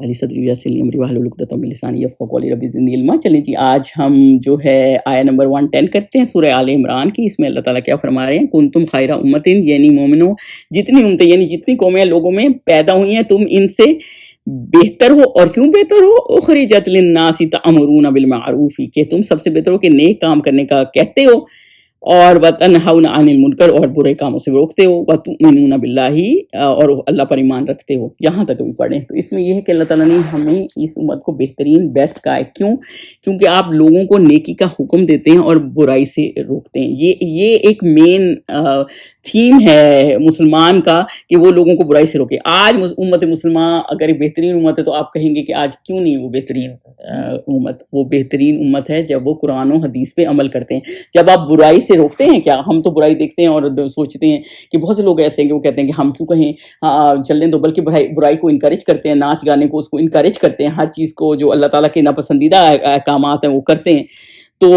علی صدری ویسر امری واحلل عقدۃ من لسانی یفقهوا قولی رب زدنی علما۔ چلیں جی، آج ہم جو ہے آیہ نمبر 110 کرتے ہیں سورہ آل عمران کی۔ اس میں اللہ تعالیٰ کیا فرما رہے ہیں؟ کنتم خیر امۃ، یعنی مومنوں جتنی امتیں یعنی جتنی قومیں لوگوں میں پیدا ہوئی ہیں تم ان سے بہتر ہو۔ اور کیوں بہتر ہو؟ اخرجت للناس تأمرون بالمعروف، کہ تم سب سے بہتر ہو کہ نیک کام کرنے کا کہتے ہو، اور وتنہون عن المنکر، اور برے کاموں سے روکتے ہو، وتؤمنون باللہ، اور اللہ پر ایمان رکھتے ہو۔ یہاں تک بھی پڑھیں تو اس میں یہ ہے کہ اللہ تعالیٰ نے ہمیں اس امت کو بہترین بیسٹ کہا ہے۔ کیوں؟ کیونکہ آپ لوگوں کو نیکی کا حکم دیتے ہیں اور برائی سے روکتے ہیں۔ یہ ایک مین تھیم ہے مسلمان کا کہ وہ لوگوں کو برائی سے روکے۔ آج امت مسلمہ اگر ایک بہترین امت ہے تو آپ کہیں گے کہ آج کیوں نہیں وہ بہترین امت؟ وہ بہترین امت ہے جب وہ قرآن و حدیث پہ عمل کرتے ہیں، جب آپ برائی سے روکتے ہیں۔ کیا ہم تو برائی دیکھتے ہیں اور سوچتے ہیں کہ بہت سے لوگ ایسے ہیں کہ وہ کہتے ہیں کہ ہم کیوں کہیں چل دیں، تو بلکہ برائی کو انکریج کرتے ہیں، ناچ گانے کو اس کو انکریج کرتے ہیں، ہر چیز کو جو اللہ تعالیٰ کے ناپسندیدہ احکامات ہیں وہ کرتے ہیں۔ تو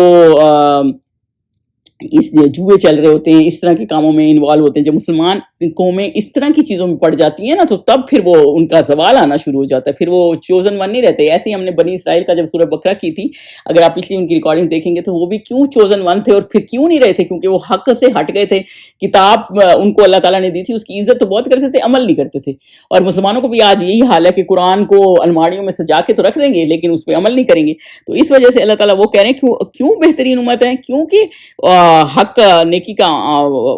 اس جوئے چل رہے ہوتے ہیں، اس طرح کے کاموں میں انوالو ہوتے ہیں۔ جب مسلمان قومیں اس طرح کی چیزوں میں پڑ جاتی ہیں نا تو تب پھر وہ ان کا زوال آنا شروع ہو جاتا ہے، پھر وہ چوزن ون نہیں رہتے۔ ایسے ہی ہم نے بنی اسرائیل کا جب سورہ بقرہ کی تھی، اگر آپ پچھلی ان کی ریکارڈنگ دیکھیں گے تو وہ بھی کیوں چوزن ون تھے اور پھر کیوں نہیں رہے تھے؟ کیونکہ وہ حق سے ہٹ گئے تھے۔ کتاب ان کو اللہ تعالیٰ نے دی تھی، اس کی عزت تو بہت کرتے تھے، عمل نہیں کرتے تھے۔ اور مسلمانوں کو بھی آج یہی حال ہے کہ قرآن کو الماریوں میں سجا کے تو رکھ دیں گے لیکن اس پہ عمل نہیں کریں گے۔ تو اس وجہ سے اللہ تعالیٰ وہ کہہ رہے ہیں کیوں بہترین امت ہے؟ کیونکہ حق نیکی کا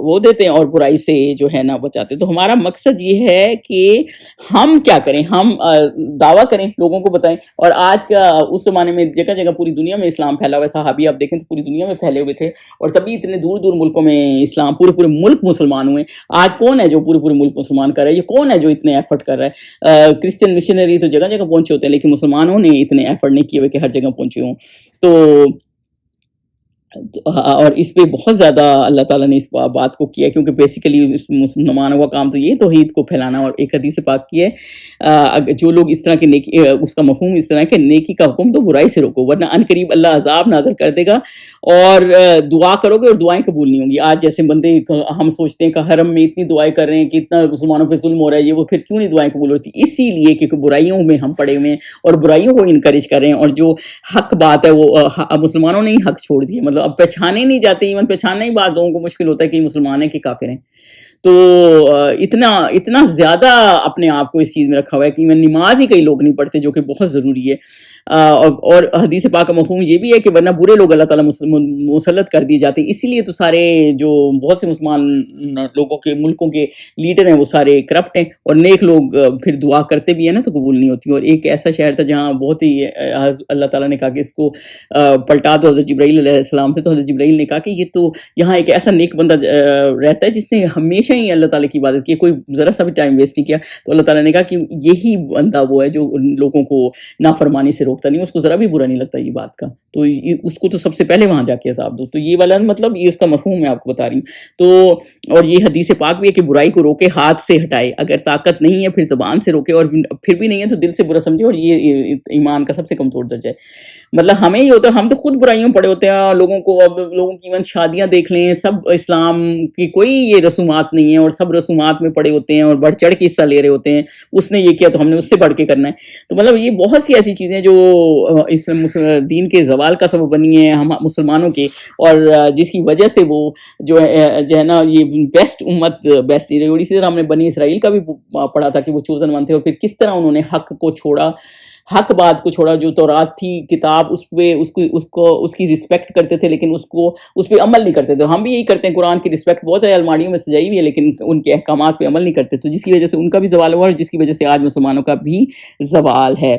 وہ دیتے ہیں اور برائی سے جو ہے نا بچاتے ہیں۔ تو ہمارا مقصد یہ ہے کہ ہم کیا کریں؟ ہم دعویٰ کریں، لوگوں کو بتائیں۔ اور آج کا اس زمانے میں جگہ جگہ پوری دنیا میں اسلام پھیلا ہوا ہے۔ صحابی آپ دیکھیں تو پوری دنیا میں پھیلے ہوئے تھے، اور تبھی اتنے دور دور ملکوں میں اسلام پورے ملک مسلمان ہوئے۔ آج کون ہے جو پورے ملک مسلمان کر رہا ہے؟ یہ کون ہے جو اتنے ایفرٹ کر رہا ہے؟ کرسچن مشنری تو جگہ جگہ پہنچے ہوتے ہیں، لیکن مسلمانوں نے اتنے ایفرٹ نہیں کیے ہوئے کہ ہر جگہ پہنچے ہوں۔ اور اس پہ بہت زیادہ اللہ تعالیٰ نے اس بات کو کیا، کیونکہ بیسیکلی اس مسلمانوں کا کام تو یہ توحید کو پھیلانا۔ اور ایک حدیث پاک کی ہے، جو لوگ اس طرح کے نیکی، اس کا مفہوم اس طرح ہے کہ نیکی کا حکم تو برائی سے روکو، ورنہ ان قریب اللہ عذاب نازل کر دے گا، اور دعا کرو گے اور دعائیں قبول نہیں ہوں گی۔ آج جیسے بندے ہم سوچتے ہیں کہ حرم میں اتنی دعائیں کر رہے ہیں کہ اتنا مسلمانوں پہ ظلم ہو رہا ہے، یہ وہ پھر کیوں نہیں دعائیں قبول ہوتی؟ اسی لیے کہ برائیوں میں ہم پڑے ہوئے ہیں اور برائیوں کو انکریج کر رہے ہیں، اور جو حق بات ہے وہ مسلمانوں نے ہی حق چھوڑ دیا۔ مطلب اب پہچانے نہیں جاتے، ایون پہچاننا ہی بعض لوگوں کو مشکل ہوتا ہے کہ یہ مسلمان ہیں کہ کافر ہیں۔ تو اتنا زیادہ اپنے آپ کو اس چیز میں رکھا ہوا ہے کہ ایون نماز ہی کئی لوگ نہیں پڑھتے، جو کہ بہت ضروری ہے۔ اور حدیث پاک کا مفہوم یہ بھی ہے کہ ورنہ برے لوگ اللہ تعالیٰ مسلط کر دیے جاتے ہیں۔ اسی لیے تو سارے جو بہت سے مسلمان لوگوں کے ملکوں کے لیڈر ہیں وہ سارے کرپٹ ہیں، اور نیک لوگ پھر دعا کرتے بھی ہیں نا تو قبول نہیں ہوتی۔ اور ایک ایسا شہر تھا جہاں بہت ہی اللہ تعالیٰ نے کہا کہ اس کو پلٹا دو حضرت جبرائیل علیہ السلام سے، تو حضرت جبرائیل نے کہا کہ یہ تو یہاں ایک ایسا نیک بندہ رہتا ہے جس نے ہمیشہ ہی اللہ تعالیٰ کی عبادت کی، کوئی ذرا سا بھی ٹائم ویسٹ نہیں کیا۔ تو اللہ تعالیٰ نے کہا کہ یہی بندہ وہ ہے جو لوگوں کو نافرمانی سے روکتا نہیں، اس کو ذرا بھی برا نہیں لگتا یہ بات کا، تو اس کو تو سب سے پہلے وہاں جا کے عذاب دو۔ تو یہ والا مطلب یہ اس کا مفہوم میں آپ کو بتا رہی ہوں۔ تو اور یہ حدیث پاک بھی ہے کہ برائی کو روکے، ہاتھ سے ہٹائے، اگر طاقت نہیں ہے پھر زبان سے روکے، اور پھر بھی نہیں ہے تو دل سے برا سمجھے، اور یہ ایمان کا سب سے کمزور درجہ ہے۔ مطلب ہمیں یہ ہوتا ہے، ہم تو خود برائیوں پڑے ہوتے ہیں، لوگوں کو اب لوگوں کی ایون شادیاں دیکھ لیں، سب اسلام کی کوئی یہ رسومات نہیں ہے، اور سب رسومات میں پڑے ہوتے ہیں اور بڑھ چڑھ کے حصہ لے رہے ہوتے ہیں۔ اس نے یہ کیا تو ہم نے اس سے بڑھ کے کرنا ہے۔ تو مطلب یہ بہت سی ایسی چیزیں جو اس دین کے زوال کا سبب بنی ہیں ہم مسلمانوں کے، اور جس کی وجہ سے وہ جو ہے نا یہ بیسٹ امت بیسٹ رہی۔ اور اسی طرح ہم نے بنی اسرائیل کا بھی پڑھا تھا کہ وہ چوزن ون تھے، اور پھر کس طرح انہوں نے حق کو چھوڑا، حق بات کو چھوڑا، جو تورات تھی کتاب اس کی رسپیکٹ کرتے تھے لیکن اس پہ عمل نہیں کرتے تھے۔ ہم بھی یہی کرتے ہیں، قرآن کی رسپیکٹ بہت ہے، الماریوں میں سجائی ہوئی ہے، لیکن ان کے احکامات پہ عمل نہیں کرتے، تو جس کی وجہ سے ان کا بھی زوال ہوا، اور جس کی وجہ سے آج مسلمانوں کا بھی زوال ہے۔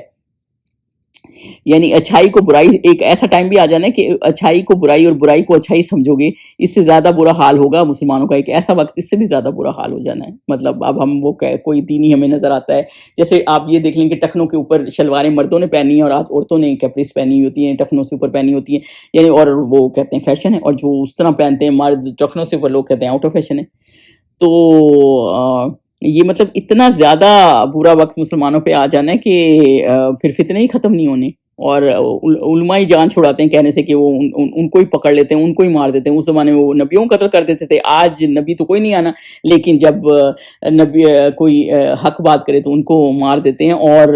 یعنی اچھائی کو برائی، ایک ایسا ٹائم بھی آ جانا ہے کہ اچھائی کو برائی اور برائی کو اچھائی سمجھو گے، اس سے زیادہ برا حال ہوگا مسلمانوں کا۔ ایک ایسا وقت اس سے بھی زیادہ برا حال ہو جانا ہے۔ مطلب اب ہم وہ کوئی دینی ہمیں نظر آتا ہے، جیسے آپ یہ دیکھ لیں کہ ٹخنوں کے اوپر شلواریں مردوں نے پہنی ہیں اور آج عورتوں نے کیپریز پہنی ہوتی ہیں، ٹخنوں سے اوپر پہنی ہوتی ہیں، یعنی اور وہ کہتے ہیں فیشن ہے، اور جو اس طرح پہنتے ہیں مرد ٹخنوں سے اوپر، لوگ کہتے ہیں آؤٹ آف فیشن ہے۔ تو یہ مطلب اتنا زیادہ برا وقت مسلمانوں پہ آ جانا ہے کہ پھر فتنے ہی ختم نہیں ہونے۔ اور علماء ہی جان چھڑاتے ہیں کہنے سے کہ وہ ان کو ہی پکڑ لیتے ہیں، ان کو ہی مار دیتے ہیں. اس زمانے میں وہ نبیوں کو قتل کر دیتے تھے. آج نبی تو کوئی نہیں آنا، لیکن جب نبی کوئی حق بات کرے تو ان کو مار دیتے ہیں. اور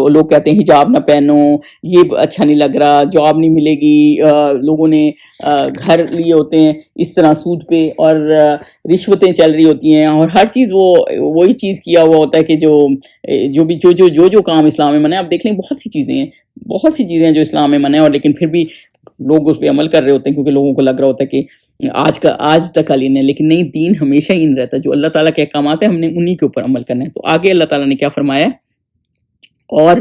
لوگ کہتے ہیں حجاب نہ پہنو، یہ اچھا نہیں لگ رہا، جاب نہیں ملے گی. لوگوں نے گھر لیے ہوتے ہیں اس طرح سود پہ، اور رشوتیں چل رہی ہوتی ہیں، اور ہر چیز وہی چیز کیا ہوا ہوتا ہے کہ جو کام اسلام میں منع ہے. اب دیکھ لیں بہت سی چیزیں ہیں جو اسلام میں منع ہے، اور لیکن پھر بھی لوگ اس پہ عمل کر رہے ہوتے ہیں، کیونکہ لوگوں کو لگ رہا ہوتا ہے کہ آج تک علین ہے. لیکن نہیں، دین ہمیشہ ہی رہتا ہے. جو اللہ تعالیٰ کے احکامات ہیں ہم نے انہی کے اوپر عمل کرنا ہے. تو آگے اللہ تعالیٰ نے کیا فرمایا، اور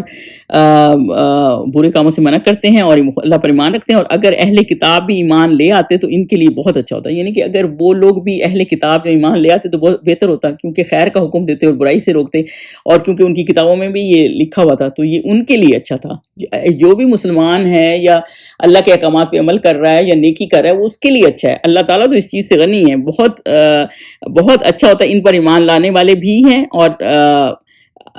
برے کاموں سے منع کرتے ہیں اور اللہ پر ایمان رکھتے ہیں. اور اگر اہل کتاب بھی ایمان لے آتے تو ان کے لیے بہت اچھا ہوتا ہے. یعنی کہ اگر وہ لوگ بھی اہل کتاب جو ایمان لے آتے تو بہت بہتر ہوتا، کیونکہ خیر کا حکم دیتے اور برائی سے روکتے، اور کیونکہ ان کی کتابوں میں بھی یہ لکھا ہوا تھا تو یہ ان کے لیے اچھا تھا. جو بھی مسلمان ہے یا اللہ کے احکامات پہ عمل کر رہا ہے یا نیکی کر رہا ہے وہ اس کے لیے اچھا ہے. اللہ تعالیٰ تو اس چیز سے غنی ہے. بہت اچھا ہوتا ہے. ان پر ایمان لانے والے بھی ہیں، اور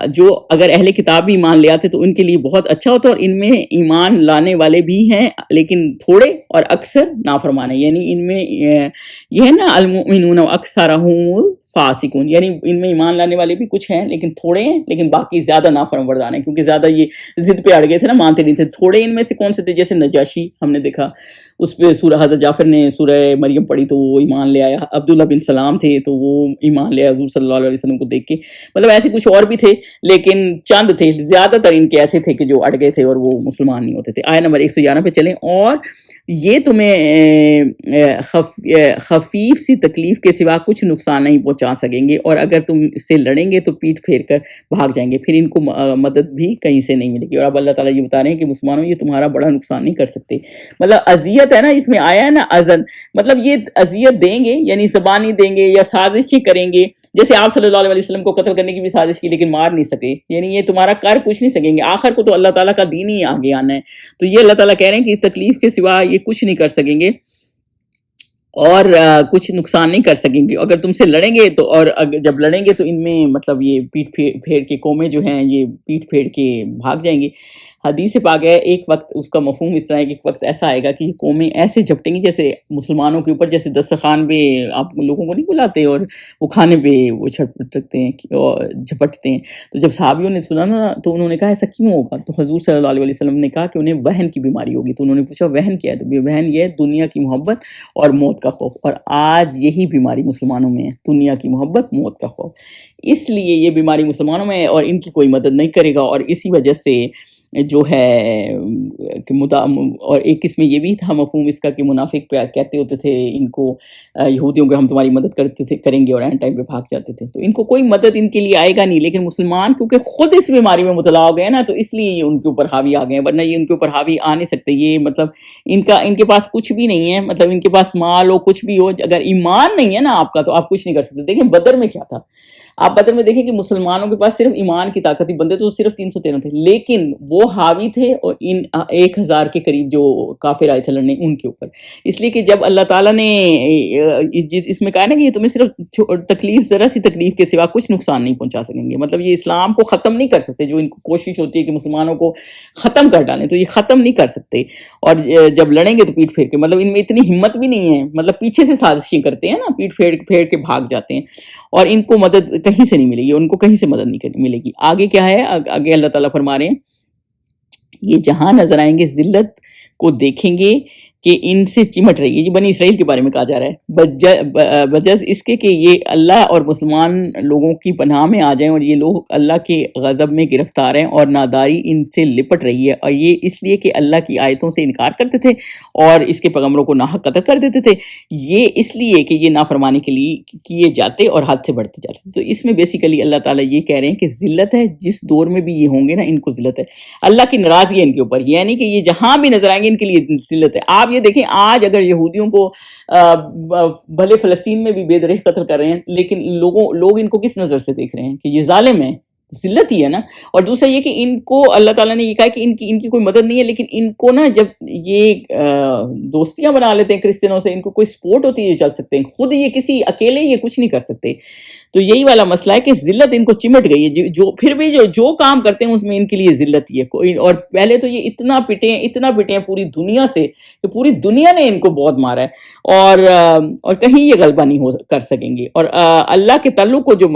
جو اگر اہل کتاب بھی ایمان لے آتے تو ان کے لیے بہت اچھا ہوتا ہے. اور ان میں ایمان لانے والے بھی ہیں لیکن تھوڑے اور اکثر نافرمان ہیں. یعنی ان میں یہ ہے نا، المؤمنون اکثرهم فاسقون، یعنی ان میں ایمان لانے والے بھی کچھ ہیں لیکن تھوڑے ہیں، لیکن باقی زیادہ نافرمان ہیں، کیونکہ زیادہ یہ ضد پہ اڑ گئے تھے نا، مانتے نہیں تھے. تھوڑے ان میں سے کون سے تھے؟ جیسے نجاشی ہم نے دیکھا، اس پہ سورہ حضرت جعفر نے سورہ مریم پڑھی تو وہ ایمان لے آیا. عبداللہ بن سلام تھے تو وہ ایمان لے آیا حضور صلی اللہ علیہ وسلم کو دیکھ کے. مطلب ایسے کچھ اور بھی تھے لیکن چند تھے، زیادہ تر ان کے ایسے تھے کہ جو اڑ گئے تھے اور وہ مسلمان نہیں ہوتے تھے. آیت نمبر 111 پہ چلیں. اور یہ تمہیں خفیف سی تکلیف کے سوا کچھ نقصان نہیں پہنچا سکیں گے، اور اگر تم اس سے لڑیں گے تو پیٹ پھیر کر بھاگ جائیں گے، پھر ان کو مدد بھی کہیں سے نہیں ملے گی. اور اب اللہ تعالیٰ یہ بتا رہے ہیں کہ مسلمانوں یہ تمہارا بڑا نقصان نہیں کر سکتے. مطلب اذیت ہے نا، اس میں آیا ہے نا اذن، مطلب یہ اذیت دیں گے، یعنی زبانی دیں گے یا سازشیں کریں گے. جیسے آپ صلی اللہ علیہ وسلم کو قتل کرنے کی بھی سازش کی لیکن مار نہیں سکے، یعنی یہ تمہارا کر کچھ نہیں سکیں گے. آخر کو تو اللہ تعالیٰ کا دین ہی آگے آنا ہے. تو یہ اللہ تعالیٰ کہہ رہے ہیں کہ تکلیف کے سوا یہ کچھ نہیں کر سکیں گے اور کچھ نقصان نہیں کر سکیں گے. اگر تم سے لڑیں گے تو، اور جب لڑیں گے تو ان میں مطلب یہ پیٹ پھیر کے قومیں جو ہیں یہ پیٹ پھیر کے بھاگ جائیں گے. حدیث پاک ہے ایک وقت اس کا مفہوم اس طرح ہے کہ ایک وقت ایسا آئے گا کہ یہ قومیں ایسے جھپٹیں گی جیسے مسلمانوں کے اوپر جیسے دسترخوان پہ آپ لوگوں کو نہیں بلاتے اور وہ کھانے پہ وہ جھپٹتے ہیں. تو جب صحابیوں نے سنا نا تو انہوں نے کہا ایسا کیوں ہوگا؟ تو حضور صلی اللہ علیہ وسلم نے کہا کہ انہیں وہن کی بیماری ہوگی. تو انہوں نے پوچھا وہن کیا ہے؟ تو وہن یہ ہے دنیا کی محبت اور موت کا خوف. اور آج یہی بیماری مسلمانوں میں ہے، دنیا کی محبت، موت کا خوف. اس لیے یہ بیماری مسلمانوں میں ہے اور ان کی کوئی مدد نہیں کرے گا. اور اسی وجہ سے جو ہے اور ایک قسم یہ بھی تھا مفہوم اس کا کہ منافق پہ کہتے ہوتے تھے ان کو، یہودیوں کو ہم تمہاری مدد کریں گے، اور اینڈ ٹائم پہ بھاگ جاتے تھے. تو ان کو کوئی مدد ان کے لیے آئے گا نہیں. لیکن مسلمان کیونکہ خود اس بیماری میں مبتلا ہو گئے نا تو اس لیے یہ ان کے اوپر حاوی آ گئے ہیں، ورنہ یہ ان کے اوپر حاوی آ نہیں سکتے. یہ مطلب ان کے پاس کچھ بھی نہیں ہے، مطلب ان کے پاس مال ہو کچھ بھی ہو، اگر ایمان نہیں ہے نا آپ کا تو آپ کچھ نہیں کر سکتے. دیکھیں بدر میں کیا تھا، آپ بدر میں دیکھیں کہ مسلمانوں کے پاس صرف ایمان کی طاقت تھی، بندے تو صرف 313 تھے، لیکن وہ حاوی تھے اور ان 1000 کے قریب جو کافر آئے تھے لڑنے ان کے اوپر. اس لیے کہ جب اللہ تعالیٰ نے اس میں کہا نا کہ یہ تمہیں صرف تکلیف، ذرا سی تکلیف کے سوا کچھ نقصان نہیں پہنچا سکیں گے. مطلب یہ اسلام کو ختم نہیں کر سکتے. جو ان کو کوشش ہوتی ہے کہ مسلمانوں کو ختم کر ڈالیں تو یہ ختم نہیں کر سکتے. اور جب لڑیں گے تو پیٹ پھیر کے، مطلب ان میں اتنی ہمت بھی نہیں ہے، مطلب پیچھے سے سازشیں کرتے ہیں نا، پیٹ پھیر کے بھاگ جاتے ہیں اور ان کو مدد کہیں سے نہیں ملے گی، ان کو کہیں سے مدد نہیں ملے گی. آگے کیا ہے؟ آگے اللہ تعالیٰ فرما رہے ہیں یہ جہاں نظر آئیں گے ذلت کو دیکھیں گے کہ ان سے چمٹ رہی ہے. یہ بنی اسرائیل کے بارے میں کہا جا رہا ہے، بجز اس کے کہ یہ اللہ اور مسلمان لوگوں کی پناہ میں آ جائیں اور یہ لوگ اللہ کے غضب میں گرفتار ہیں اور ناداری ان سے لپٹ رہی ہے. اور یہ اس لیے کہ اللہ کی آیتوں سے انکار کرتے تھے اور اس کے پیغمبروں کو ناحق قتل کر دیتے تھے. یہ اس لیے کہ یہ نافرمانی کے لیے کیے جاتے اور حد سے بڑھتے جاتے. تو اس میں بیسیکلی اللہ تعالیٰ یہ کہہ رہے ہیں کہ ذلت ہے، جس دور میں بھی یہ ہوں گے نا ان کو ذلت ہے. اللہ کی ناراضگی ہے ان کے اوپر، یعنی کہ یہ جہاں بھی نظر آئیں گے ان کے لیے ذلت ہے. آپ یہ دیکھیں آج اگر یہودیوں کو بھلے فلسطین میں بھی بے درہ قتل کر رہے ہیں لیکن لوگ ان کو کس نظر سے دیکھ رہے ہیں کہ یہ ظالم ہے، ذلت ہی ہے نا. اور دوسرا یہ کہ ان کو اللہ تعالیٰ نے یہ کہا کہ ان کی کوئی مدد نہیں ہے، لیکن ان کو نا جب یہ دوستیاں بنا لیتے ہیں کرسچنوں سے، ان کو کوئی سپورٹ ہوتی ہے یہ چل سکتے ہیں، خود یہ کسی اکیلے یہ کچھ نہیں کر سکتے. تو یہی والا مسئلہ ہے کہ ذلت ان کو چمٹ گئی ہے، جو پھر بھی جو کام کرتے ہیں اس میں ان کے لیے ذلت ہی ہے کوئی. اور پہلے تو یہ اتنا پٹے ہیں پوری دنیا سے کہ پوری دنیا نے ان کو بہت مارا ہے، اور کہیں یہ غلبہ نہیں کر سکیں گے. اور اللہ کے تعلق کو جو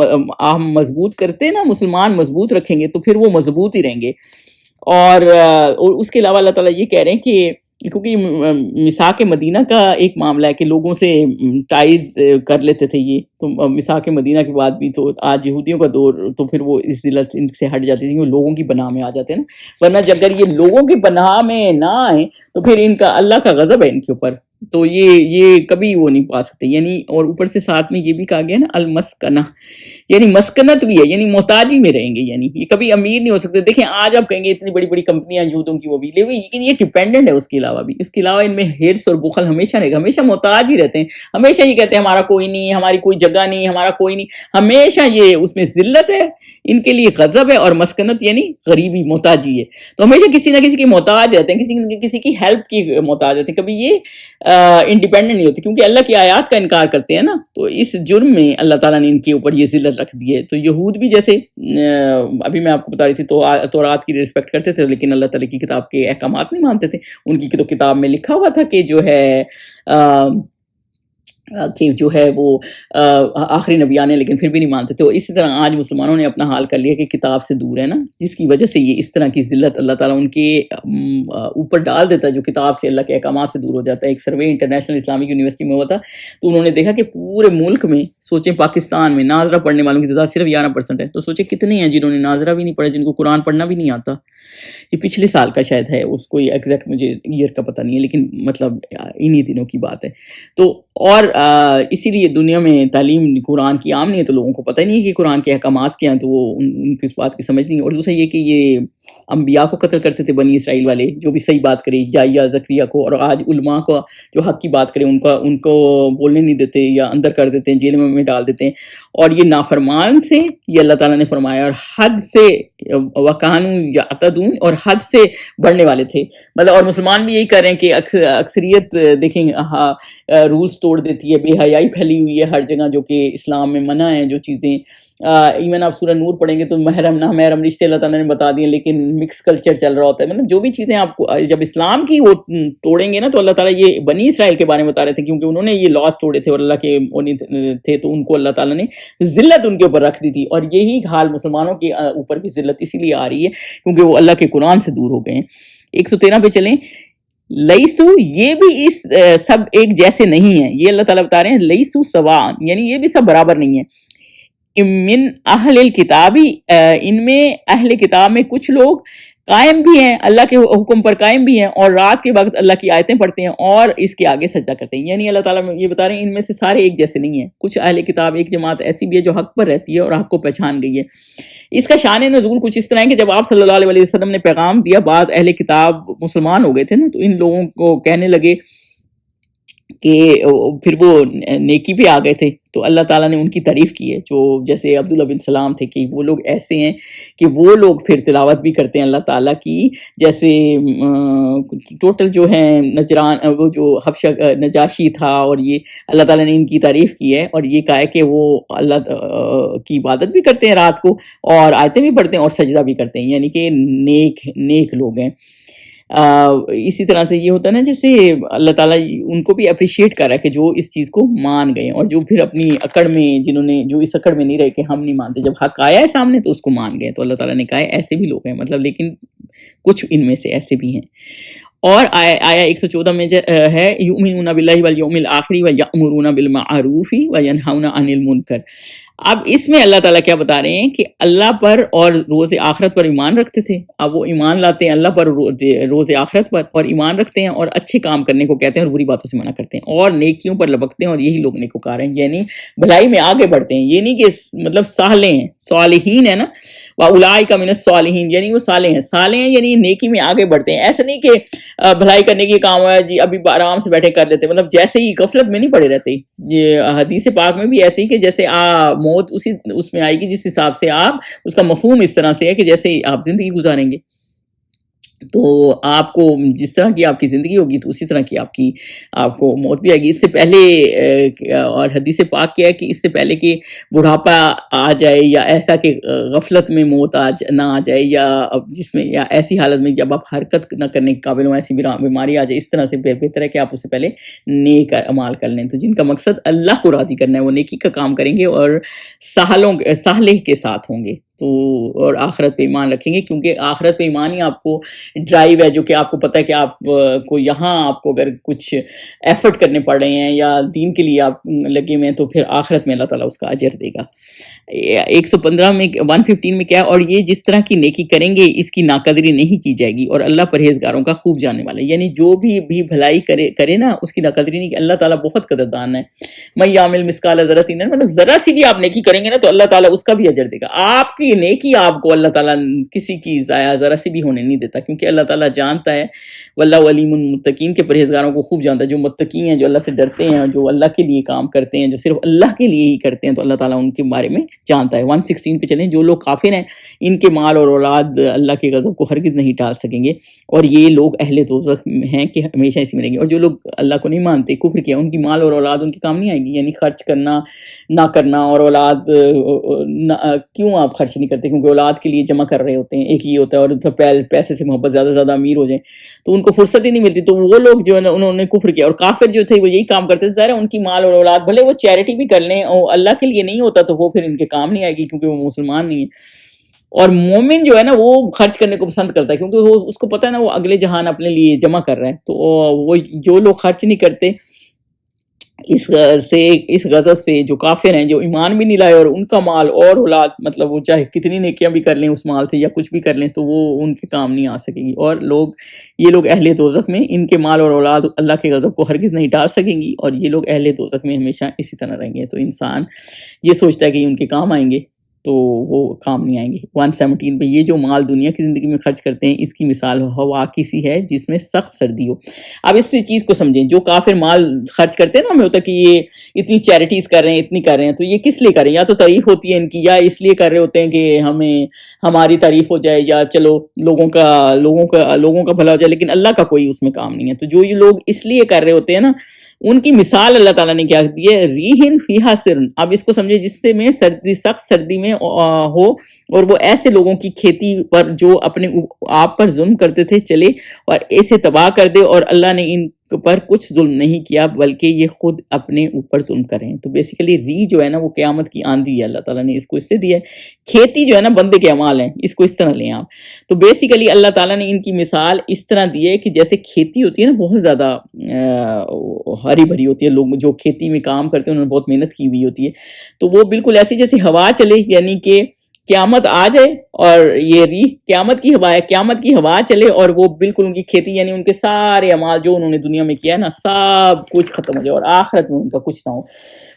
ہم مضبوط کرتے ہیں نا، مسلمان مضبوط رکھیں گے تو پھر وہ مضبوط ہی رہیں گے. اور اس کے علاوہ اللہ تعالیٰ یہ کہہ رہے ہیں کہ کیونکہ میثاق مدینہ کا ایک معاملہ ہے کہ لوگوں سے ٹائز کر لیتے تھے یہ، تو میثاق مدینہ کے بعد بھی تو آج یہودیوں کا دور، تو پھر وہ اس ذلت ان سے ہٹ جاتی تھی، وہ لوگوں کی پناہ میں آ جاتے ہیں نا. ورنہ جب اگر یہ لوگوں کی پناہ میں نہ آئیں تو پھر ان کا اللہ کا غضب ہے ان کے اوپر، تو یہ کبھی وہ نہیں پا سکتے. یعنی اور اوپر سے ساتھ میں یہ بھی کہا گیا نا المسکنہ، یعنی مسکنت بھی ہے، یعنی محتاجی میں رہیں گے، یعنی یہ کبھی امیر نہیں ہو سکتے. دیکھیں آج آپ کہیں گے اتنی بڑی بڑی کمپنیاں یہودوں کی وہ بھی لے ہوئی، لیکن یہ ڈیپینڈنٹ ہے اس کے علاوہ بھی. اس کے علاوہ ان میں ہرس اور بخل ہمیشہ رہے گا، ہمیشہ محتاج ہی رہتے ہیں، ہمیشہ یہ کہتے ہیں ہمارا کوئی نہیں، ہماری کوئی جگہ نہیں، ہمارا کوئی نہیں، ہمیشہ یہ اس میں ذلت ہے ان کے لیے، غضب ہے. اور مسکنت یعنی غریبی، محتاجی ہے، تو ہمیشہ کسی نہ کسی کے محتاج رہتے ہیں، کسی کی ہیلپ کی محتاج رہتے ہیں. کبھی یہ انڈیپینڈنٹ نہیں ہوتی، کیونکہ اللہ کی آیات کا انکار کرتے ہیں نا. تو اس جرم میں اللہ تعالیٰ نے ان کے اوپر یہ ذلت رکھ دی ہے. تو یہود بھی جیسے ابھی میں آپ کو بتا رہی تھی تو تورات کی رسپیکٹ کرتے تھے، لیکن اللہ تعالیٰ کی کتاب کے احکامات نہیں مانتے تھے. ان کی تو کتاب میں لکھا ہوا تھا کہ جو ہے وہ آخری نبی آنے، لیکن پھر بھی نہیں مانتے تھے. تو اسی طرح آج مسلمانوں نے اپنا حال کر لیا کہ کتاب سے دور ہے نا، جس کی وجہ سے یہ اس طرح کی ذلت اللہ تعالیٰ ان کے اوپر ڈال دیتا ہے، جو کتاب سے، اللہ کے احکامات سے دور ہو جاتا ہے. ایک سروے انٹرنیشنل اسلامک یونیورسٹی میں ہوا تھا، تو انہوں نے دیکھا کہ پورے ملک میں، سوچیں پاکستان میں ناظرہ پڑھنے والوں کی تعداد صرف 11% ہے. تو سوچیں کتنے ہیں جنہوں نے ناظرہ بھی نہیں پڑھا، جن کو قرآن پڑھنا بھی نہیں آتا. یہ پچھلے سال کا شاید ہے، اس کو ایگزیکٹ مجھے ایئر کا پتہ نہیں ہے، لیکن مطلب انہی دنوں کی بات ہے. تو اور اسی لیے دنیا میں تعلیم قرآن کی عام نہیں ہے، تو لوگوں کو پتہ ہی نہیں ہے کہ قرآن کے احکامات کیا ہیں، تو وہ ان کی اس بات کی سمجھ نہیں. اور دوسرا یہ کہ یہ انبیاء کو قتل کرتے تھے بنی اسرائیل والے، جو بھی صحیح بات کرے، یا زکریا کو. اور آج علماء کو جو حق کی بات کرے ان کو بولنے نہیں دیتے، یا اندر کر دیتے ہیں، جیل میں ڈال دیتے ہیں. اور یہ نافرمان سے، یہ اللہ تعالیٰ نے فرمایا، اور حد سے وکانو یعتدون، اور حد سے بڑھنے والے تھے. مطلب اور مسلمان بھی یہی کر رہے ہیں کہ اکثریت دیکھیں رولز توڑ دیتی ہے، بے حیائی پھیلی ہوئی ہے ہر جگہ، جو کہ اسلام میں منع ہیں جو چیزیں. ایون آپ سورہ نور پڑھیں گے تو محرم نہ محرم رشتے اللہ تعالیٰ نے بتا دیے، لیکن مکس کلچر چل رہا ہوتا ہے. مطلب جو بھی چیزیں آپ کو جب اسلام کی وہ توڑیں گے نا، تو اللہ تعالیٰ یہ بنی اسرائیل کے بارے میں بتا رہے تھے، کیونکہ انہوں نے یہ لاس توڑے تھے اور اللہ کے تھے، تو ان کو اللہ تعالیٰ نے ذلت ان کے اوپر رکھ دی تھی. اور یہی حال مسلمانوں کے اوپر بھی ذلت اسی لیے آ رہی ہے کیونکہ وہ اللہ کے قرآن سے دور ہو گئے ہیں. 113 پہ چلیں. لئیسو، یہ بھی اس سب ایک جیسے نہیں ہیں. یہ اللہ تعالیٰ بتا رہے ہیں لئیسو سواء، یعنی یہ بھی سب برابر نہیں ہیں. من اہل الکتابی، ان میں اہل کتاب میں کچھ لوگ قائم بھی ہیں، اللہ کے حکم پر قائم بھی ہیں، اور رات کے وقت اللہ کی آیتیں پڑھتے ہیں اور اس کے آگے سجدہ کرتے ہیں. یعنی اللہ تعالیٰ یہ بتا رہے ہیں ان میں سے سارے ایک جیسے نہیں ہیں. کچھ اہل کتاب، ایک جماعت ایسی بھی ہے جو حق پر رہتی ہے اور حق کو پہچان گئی ہے. اس کا شان نزول کچھ اس طرح ہے کہ جب آپ صلی اللہ علیہ وسلم نے پیغام دیا، بعض اہل کتاب مسلمان ہو گئے تھے نا، تو ان لوگوں کو کہنے لگے کہ پھر وہ نیکی پہ آ گئے تھے، تو اللہ تعالیٰ نے ان کی تعریف کی ہے. جو جیسے عبداللہ بن سلام تھے، کہ وہ لوگ ایسے ہیں کہ وہ لوگ پھر تلاوت بھی کرتے ہیں اللہ تعالیٰ کی، جیسے ٹوٹل جو ہیں نجران، وہ جو حبشہ نجاشی تھا، اور یہ اللہ تعالیٰ نے ان کی تعریف کی ہے اور یہ کہا ہے کہ وہ اللہ کی عبادت بھی کرتے ہیں رات کو، اور آیتیں بھی پڑھتے ہیں اور سجدہ بھی کرتے ہیں، یعنی کہ نیک لوگ ہیں. اسی طرح سے یہ ہوتا ہے نا، جیسے اللہ تعالیٰ ان کو بھی اپریشیٹ کر رہا ہے کہ جو اس چیز کو مان گئے، اور جو پھر اپنی اکڑ میں، جنہوں نے جو اس اکڑ میں نہیں رہے کہ ہم نہیں مانتے، جب حق آیا ہے سامنے تو اس کو مان گئے. تو اللہ تعالیٰ نے کہا ہے ایسے بھی لوگ ہیں، مطلب لیکن کچھ ان میں سے ایسے بھی ہیں. اور آیا 114 میں ہے یؤمنون باللہ والیوم الآخر ویأمرون بالمعروف وینہون عن المنکر. اب اس میں اللہ تعالیٰ کیا بتا رہے ہیں کہ اللہ پر اور روز آخرت پر ایمان رکھتے تھے. اب وہ ایمان لاتے ہیں اللہ پر، روز آخرت پر، اور ایمان رکھتے ہیں اور اچھے کام کرنے کو کہتے ہیں اور بری باتوں سے منع کرتے ہیں اور نیکیوں پر لبکتے ہیں، اور یہی لوگ نیکوکار ہیں، یعنی بھلائی میں آگے بڑھتے ہیں. یہ نہیں کہ مطلب صالح ہیں، صالحین ہیں نا، وَأُولَٰئِکَ مِنَ الصَّالِحِینَ، یعنی وہ صالح ہیں یعنی نیکی میں آگے بڑھتے ہیں. ایسا نہیں کہ بھلائی کرنے کی کام ہے جی ابھی آرام سے بیٹھے کر لیتے، مطلب جیسے ہی غفلت میں نہیں پڑے رہتے. یہ حدیث پاک میں بھی ایسے ہی کہ جیسے موت اس میں آئے گی جس حساب سے آپ، اس کا مفہوم اس طرح سے ہے کہ جیسے آپ زندگی گزاریں گے. تو آپ کو جس طرح کی آپ کی زندگی ہوگی تو اسی طرح کی آپ کو موت بھی آئے گی. اس سے پہلے اور حدیث پاک کیا ہے کہ اس سے پہلے کہ بڑھاپا آ جائے یا ایسا کہ غفلت میں موت نہ آ جائے یا جس میں یا ایسی حالت میں جب آپ حرکت نہ کرنے کے قابل ہوں، ایسی بیماری آ جائے، اس طرح سے بہتر ہے کہ آپ اس سے پہلے نیک اعمال کر لیں. تو جن کا مقصد اللہ کو راضی کرنا ہے وہ نیکی کا کام کریں گے اور صالح کے ساتھ ہوں گے تو اور آخرت پہ ایمان رکھیں گے، کیونکہ آخرت پہ ایمان ہی آپ کو ڈرائیو ہے جو کہ آپ کو پتہ ہے کہ آپ کو یہاں آپ کو اگر کچھ ایفرٹ کرنے پڑ رہے ہیں یا دین کے لیے آپ لگے ہوئے ہیں تو پھر آخرت میں اللہ تعالیٰ اس کا اجر دے گا. 115 میں 115 میں کیا ہے، اور یہ جس طرح کی نیکی کریں گے اس کی ناقدری نہیں کی جائے گی اور اللہ پرہیزگاروں کا خوب جاننے والا ہے. یعنی جو بھی بھلائی کرے نا اس کی ناقدری نہیں، کہ اللہ تعالیٰ بہت قدردان ہے. میں یعمل مثقال ذرۃ، مطلب ذرا سی بھی آپ نیکی کریں گے نا تو اللہ تعالیٰ اس کا بھی اجر دے گا. آپ کی نیکی آپ کو اللہ تعالیٰ کسی کی ضائع ذرا سی بھی ہونے نہیں دیتا، کیونکہ اللہ تعالیٰ جانتا ہے. واللہ علیم المتقین کے پرہیزگاروں کو خوب جانتا ہے. جو متقی ہیں، جو اللہ سے ڈرتے ہیں، جو اللہ کے لیے کام کرتے ہیں، جو صرف اللہ کے لیے ہی کرتے ہیں، تو اللہ تعالیٰ ان کے بارے میں جانتا ہے. 116 پہ چلیں. جو لوگ کافر ہیں ان کے مال اور اولاد اللہ کے غضب کو ہرگز نہیں ٹال سکیں گے اور یہ لوگ اہل دوزخ ہیں کہ ہمیشہ اسی میں رہیں گے. اور جو لوگ اللہ کو نہیں مانتے، کفر کیا، ان کی مال اور اولاد ان کے کام نہیں آئے گی. یعنی خرچ کرنا نہ کرنا اور اولاد کیوں آپ خرچ نہیں کرتے؟ کیونکہ اولاد کے لیے جمع کر رہے ہوتے ہیں. ایک یہ ہوتا ہے، اور پیسے سے محبت، زیادہ زیادہ امیر ہو جائیں تو ان کو فرصت ہی نہیں ملتی. تو وہ لوگ جو ہے نا انہوں نے کفر کیا، اور کافر جو تھے وہ یہی کام کرتے تھے. ظاہر ہے ان کی مال اور اولاد بھلے وہ چیریٹی بھی کر لیں اور اللہ کے لیے نہیں ہوتا تو وہ پھر ان کے کام نہیں آئے گی، کیونکہ وہ مسلمان نہیں ہیں. اور مومن جو ہے نا وہ خرچ کرنے کو پسند کرتا ہے، کیونکہ وہ اس کو پتہ ہے نا وہ اگلے جہان اپنے لیے جمع کر رہا ہے. تو وہ جو لوگ خرچ نہیں کرتے اس غضب سے، جو کافر ہیں، جو ایمان بھی نہیں لائے اور ان کا مال اور اولاد، مطلب وہ چاہے کتنی نیکیاں بھی کر لیں اس مال سے یا کچھ بھی کر لیں تو وہ ان کے کام نہیں آ سکے گی. اور یہ لوگ اہل دوزخ میں، ان کے مال اور اولاد اللہ کے غضب کو ہرگز نہیں ٹال سکیں گی اور یہ لوگ اہل دوزخ میں ہمیشہ اسی طرح رہیں گے. تو انسان یہ سوچتا ہے کہ ان کے کام آئیں گے تو وہ کام نہیں آئیں گے. 117 پہ یہ جو مال دنیا کی زندگی میں خرچ کرتے ہیں اس کی مثال ہوا کی سی ہے جس میں سخت سردی ہو. اب اس چیز کو سمجھیں، جو کافر مال خرچ کرتے ہیں نا، ہمیں ہوتا ہے کہ یہ اتنی چیریٹیز کر رہے ہیں، اتنی کر رہے ہیں، تو یہ کس لیے کر رہے ہیں؟ یا تو تعریف ہوتی ہے ان کی، یا اس لیے کر رہے ہوتے ہیں کہ ہماری تعریف ہو جائے یا چلو لوگوں کا بھلا ہو جائے، لیکن اللہ کا کوئی اس میں کام نہیں ہے. تو جو یہ لوگ اس لیے کر رہے ہوتے ہیں نا، ان کی مثال اللہ تعالیٰ نے کیا دی ہے، ریحن فیہا سرن. اب اس کو سمجھے، جس سے میں سخت سردی میں ہو اور وہ ایسے لوگوں کی کھیتی پر جو اپنے آپ پر ظلم کرتے تھے چلے اور اسے تباہ کر دے، اور اللہ نے ان پر کچھ ظلم نہیں کیا بلکہ یہ خود اپنے اوپر ظلم کریں. تو بیسیکلی ری جو ہے نا وہ قیامت کی آندھی ہے، اللہ تعالیٰ نے اس کو اس سے دیا ہے. کھیتی جو ہے نا بندے کے اعمال ہیں، اس کو اس طرح لیں آپ. تو بیسیکلی اللہ تعالیٰ نے ان کی مثال اس طرح دی ہے کہ جیسے کھیتی ہوتی ہے نا، بہت زیادہ ہری بھری ہوتی ہے، لوگ جو کھیتی میں کام کرتے ہیں انہوں نے بہت محنت کی ہوئی ہوتی ہے، تو وہ بالکل ایسی جیسے ہوا چلے، یعنی کہ قیامت آ جائے اور یہ ریح قیامت کی ہوا ہے، قیامت کی ہوا چلے اور وہ بالکل ان کی کھیتی، یعنی ان کے سارے اعمال جو انہوں نے دنیا میں کیا ہے نا سب کچھ ختم ہو جائے اور آخرت میں ان کا کچھ نہ ہو.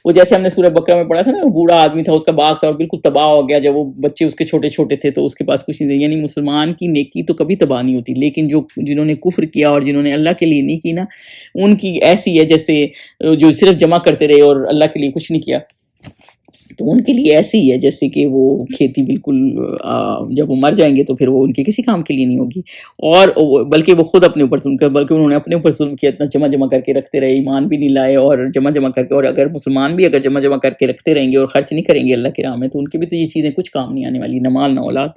وہ جیسے ہم نے سورہ بقرہ میں پڑھا تھا نا، وہ بوڑھا آدمی تھا، اس کا باغ تھا اور بالکل تباہ ہو گیا جب وہ بچے اس کے چھوٹے چھوٹے تھے تو اس کے پاس کچھ نہیں تھا. یعنی مسلمان کی نیکی تو کبھی تباہ نہیں ہوتی، لیکن جنہوں نے کفر کیا اور جنہوں نے اللہ کے لیے نہیں کی نا، ان کی ایسی ہے جیسے جو صرف جمع کرتے رہے اور اللہ کے لیے کچھ نہیں کیا، تو ان کے لیے ایسے ہی ہے جیسے کہ وہ کھیتی بالکل جب وہ مر جائیں گے تو پھر وہ ان کے کسی کام کے لیے نہیں ہوگی. اور بلکہ وہ خود اپنے اوپر ظلم کر، بلکہ انہوں نے اپنے اوپر ظلم کیا، اتنا جمع کر کے رکھتے رہے، ایمان بھی نہیں لائے اور جمع کر کے. اور اگر مسلمان بھی اگر جمع کر کے رکھتے رہیں گے اور خرچ نہیں کریں گے اللہ کی راہ میں تو ان کی بھی تو یہ چیزیں کچھ کام نہیں آنے والی، نہ مال نہ اولاد.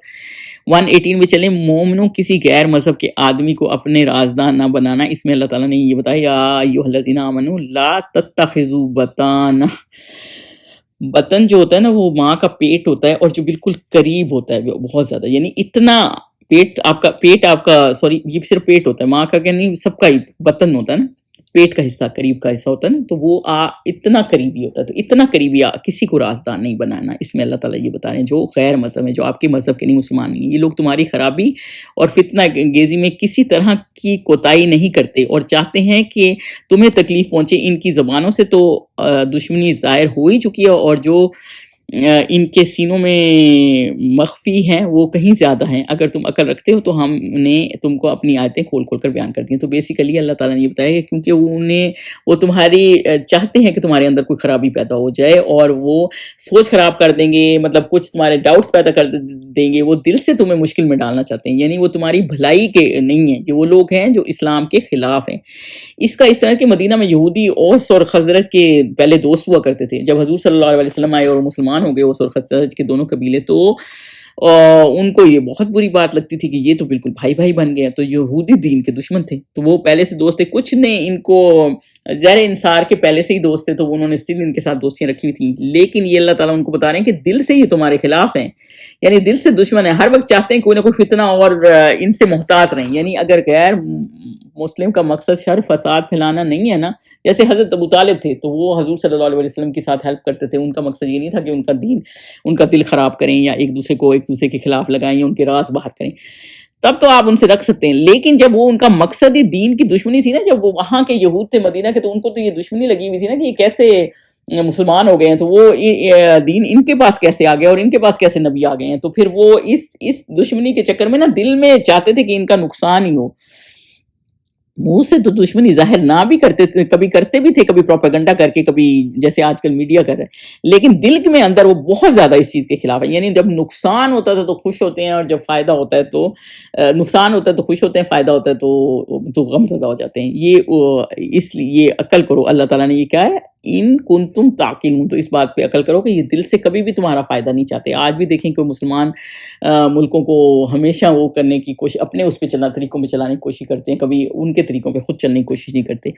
118 میں چلیں. مومنوں کسی غیر مذہب کے آدمی کو اپنے رازداں نہ بنانا. اس میں اللہ تعالیٰ نے یہ بتایا، یا ایھا الذین آمنوا لا تتخذوا بطانا. بطن جو ہوتا ہے نا وہ ماں کا پیٹ ہوتا ہے اور جو بالکل قریب ہوتا ہے بہت زیادہ، یعنی اتنا پیٹ آپ کا سوری یہ صرف پیٹ ہوتا ہے، ماں کا یعنی سب کا ہی بطن ہوتا ہے نا، پیٹ کا حصہ قریب کا حصہ ہوتا ہے نا، تو وہ اتنا قریبی ہوتا ہے. تو اتنا قریبی کسی کو رازدار نہیں بنانا. اس میں اللہ تعالیٰ یہ بتا رہے ہیں جو غیر مذہب ہے، جو آپ کے مذہب کے نہیں، مسلمان نہیں، یہ لوگ تمہاری خرابی اور فتنہ انگیزی میں کسی طرح کی کوتاہی نہیں کرتے اور چاہتے ہیں کہ تمہیں تکلیف پہنچے. ان کی زبانوں سے تو دشمنی ظاہر ہو ہی چکی ہے اور جو ان کے سینوں میں مخفی ہیں وہ کہیں زیادہ ہیں، اگر تم عقل رکھتے ہو تو ہم نے تم کو اپنی آیتیں کھول کھول کر بیان کر دی ہیں۔ تو بیسیکلی اللہ تعالیٰ نے یہ بتایا کہ کیونکہ وہ تمہاری چاہتے ہیں کہ تمہارے اندر کوئی خرابی پیدا ہو جائے، اور وہ سوچ خراب کر دیں گے، مطلب کچھ تمہارے ڈاؤٹس پیدا کر دیں گے، وہ دل سے تمہیں مشکل میں ڈالنا چاہتے ہیں، یعنی وہ تمہاری بھلائی کے نہیں ہیں، کہ وہ لوگ ہیں جو اسلام کے خلاف ہیں۔ اس طرح کے مدینہ میں یہودی اوس اور خزرج کے پہلے دوست ہوا کرتے تھے۔ جب حضور صلی اللہ علیہ وسلم آئے اور مسلمان ہو گئے اوس اور خزرج کے دونوں قبیلے، تو ان کو یہ بہت بری بات لگتی تھی کہ یہ تو بالکل بھائی بھائی بن گئے، تو یہودی دین کے دشمن تھے، تو وہ پہلے سے دوست تھے، کچھ نے ان کو زہر انصار کے پہلے سے ہی دوست تھے، تو انہوں نے اسٹل ان کے ساتھ دوستیاں رکھی ہوئی تھیں، لیکن یہ اللہ تعالیٰ ان کو بتا رہے ہیں کہ دل سے یہ تمہارے خلاف ہیں، یعنی دل سے دشمن ہیں، ہر وقت چاہتے ہیں کوئی نہ کوئی فتنہ اور ان سے محتاط رہیں۔ یعنی اگر غیر مسلم کا مقصد شر فساد پھیلانا نہیں ہے نا، جیسے حضرت ابو طالب تھے تو وہ حضور صلی اللہ علیہ وسلم کے ساتھ ہیلپ کرتے تھے، ان کا مقصد یہ نہیں تھا کہ ان کا دین، ان کا دل خراب کریں یا ایک دوسرے کے خلاف لگائیں یا ان کے راز باہر کریں، تب تو آپ ان سے رکھ سکتے ہیں۔ لیکن جب وہ ان کا مقصد ہی دین کی دشمنی تھی نا، جب وہ وہاں کے یہود تھے مدینہ کے، تو ان کو تو یہ دشمنی لگی ہوئی تھی نا کہ یہ کیسے مسلمان ہو گئے ہیں، تو وہ دین ان کے پاس کیسے آ گیا اور ان کے پاس کیسے نبی آ گئے ہیں، تو پھر وہ اس دشمنی کے چکر میں نا دل میں چاہتے تھے کہ ان کا نقصان ہی ہو۔ منہ سے تو دشمنی ظاہر نہ بھی کرتے تھے، کبھی کرتے بھی تھے، کبھی پروپیگنڈا کر کے، کبھی جیسے آج کل میڈیا کر رہا ہے، لیکن دل میں اندر وہ بہت زیادہ اس چیز کے خلاف ہے۔ یعنی جب نقصان ہوتا تھا تو خوش ہوتے ہیں، اور جب فائدہ ہوتا ہے تو نقصان ہوتا ہے تو خوش ہوتے ہیں، فائدہ ہوتا ہے تو غم زدہ ہو جاتے ہیں۔ اس لیے عقل کرو، اللہ تعالیٰ نے یہ کہا ہے ان کنتم تعقلون، تو اس بات پہ عقل کرو کہ یہ دل سے کبھی بھی تمہارا فائدہ نہیں چاہتے۔ آج بھی دیکھیں کہ مسلمان ملکوں کو ہمیشہ وہ کرنے کی کوشش، اپنے اس پہ طریقوں پہ چلانے کی کوشش کرتے ہیں، کبھی ان کے طریقوں پہ خود چلنے کی کوشش نہیں کرتے۔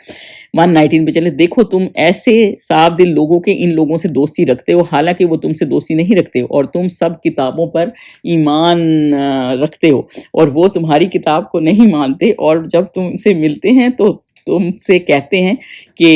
119 پہ چلے، دیکھو تم ایسے صاف دل لوگوں کے ان لوگوں سے دوستی رکھتے ہو، حالانکہ وہ تم سے دوستی نہیں رکھتے، اور تم سب کتابوں پر ایمان رکھتے ہو اور وہ تمہاری کتاب کو نہیں مانتے، اور جب تم سے ملتے ہیں تو تم سے کہتے ہیں کہ